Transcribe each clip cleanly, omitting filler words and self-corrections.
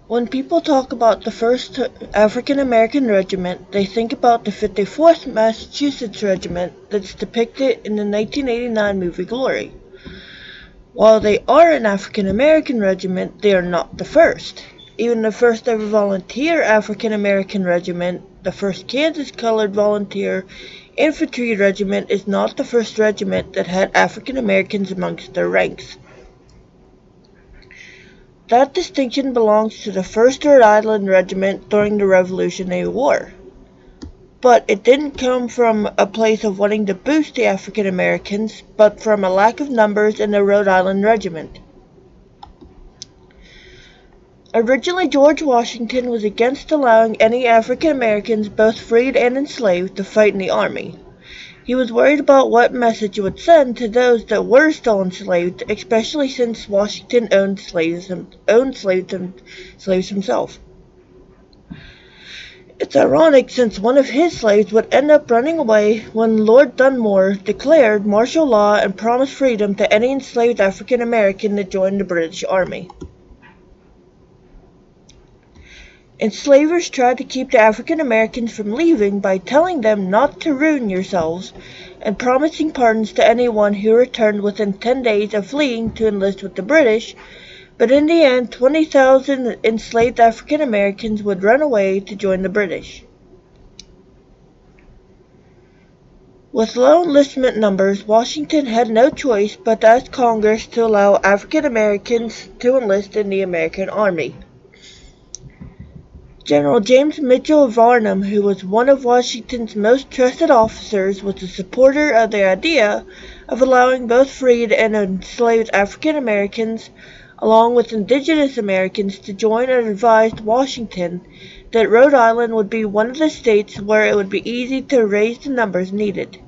When people talk about the 1st African American Regiment, they think about the 54th Massachusetts Regiment that's depicted in the 1989 movie Glory. While they are an African American regiment, they are not the first. Even the first ever volunteer African American regiment, the 1st Kansas Colored Volunteer Infantry Regiment, is not the first regiment that had African Americans amongst their ranks. That distinction belongs to the 1st Rhode Island Regiment during the Revolutionary War. But it didn't come from a place of wanting to boost the African Americans, but from a lack of numbers in the Rhode Island Regiment. Originally, George Washington was against allowing any African Americans, both freed and enslaved, to fight in the army. He was worried about what message it would send to those that were still enslaved, especially since Washington owned slaves himself. It's ironic since one of his slaves would end up running away when Lord Dunmore declared martial law and promised freedom to any enslaved African American that joined the British Army. Enslavers tried to keep the African Americans from leaving by telling them not to ruin yourselves and promising pardons to anyone who returned within 10 days of fleeing to enlist with the British, but in the end 20,000 enslaved African Americans would run away to join the British. With low enlistment numbers, Washington had no choice but to ask Congress to allow African Americans to enlist in the American Army. General James Mitchell Varnum, who was one of Washington's most trusted officers, was a supporter of the idea of allowing both freed and enslaved African Americans, along with indigenous Americans, to join, and advised Washington that Rhode Island would be one of the states where it would be easy to raise the numbers needed.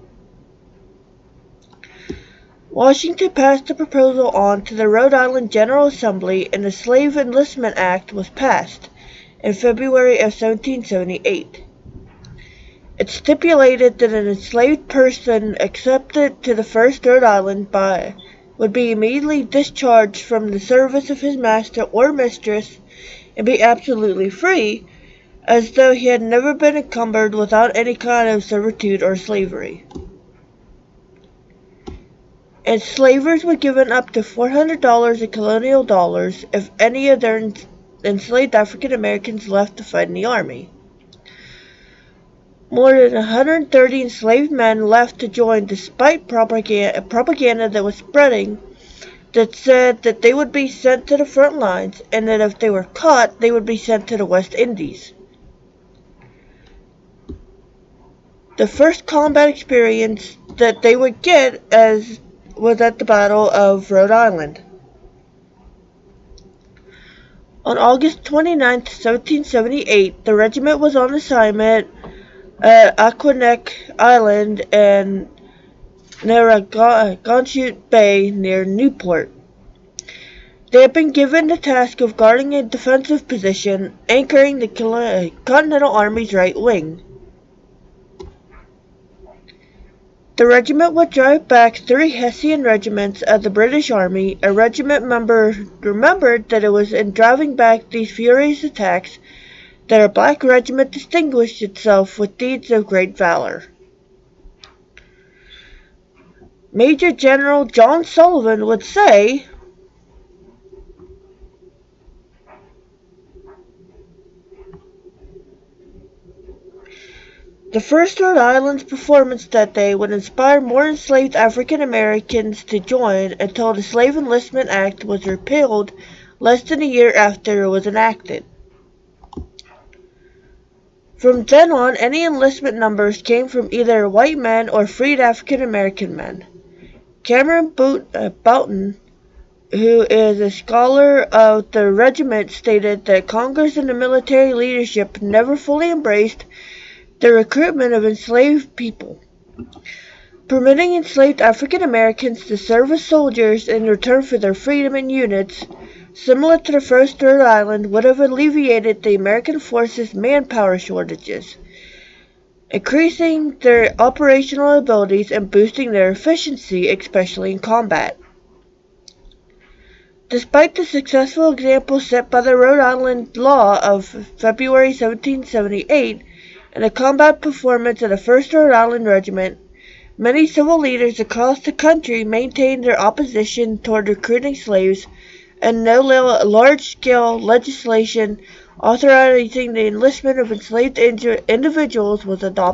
Washington passed the proposal on to the Rhode Island General Assembly, and the Slave Enlistment Act was passed in February of 1778. It stipulated that an enslaved person accepted to the 1st Rhode Island would be immediately discharged from the service of his master or mistress and be absolutely free, as though he had never been encumbered without any kind of servitude or slavery. Enslavers were given up to $400 in colonial dollars if any of their enslaved African Americans left to fight in the army. More than 130 enslaved men left to join despite propaganda that was spreading that said that they would be sent to the front lines and that if they were caught, they would be sent to the West Indies. The first combat experience that they would get was at the Battle of Rhode Island. On August 29, 1778, the regiment was on assignment at Aquanic Island and Narragansett Bay near Newport. They had been given the task of guarding a defensive position, anchoring the Continental Army's right wing. The regiment would drive back 3 Hessian regiments of the British Army. A regiment member remembered that it was in driving back these furious attacks that a black regiment distinguished itself with deeds of great valor. Major General John Sullivan would say, "The 1st Rhode Island's performance that day would inspire more enslaved African Americans to join until the Slave Enlistment Act was repealed less than a year after it was enacted. From then on, any enlistment numbers came from either white men or freed African American men." Cameron Boughton, who is a scholar of the regiment, stated that Congress and the military leadership never fully embraced the recruitment of enslaved people. Permitting enslaved African Americans to serve as soldiers in return for their freedom in units similar to the 1st Rhode Island would have alleviated the American forces' manpower shortages, increasing their operational abilities and boosting their efficiency, especially in combat. Despite the successful example set by the Rhode Island Law of February 1778 and the combat performance of the 1st Rhode Island Regiment, many civil leaders across the country maintained their opposition toward recruiting slaves, and no large-scale legislation authorizing the enlistment of enslaved individuals was adopted.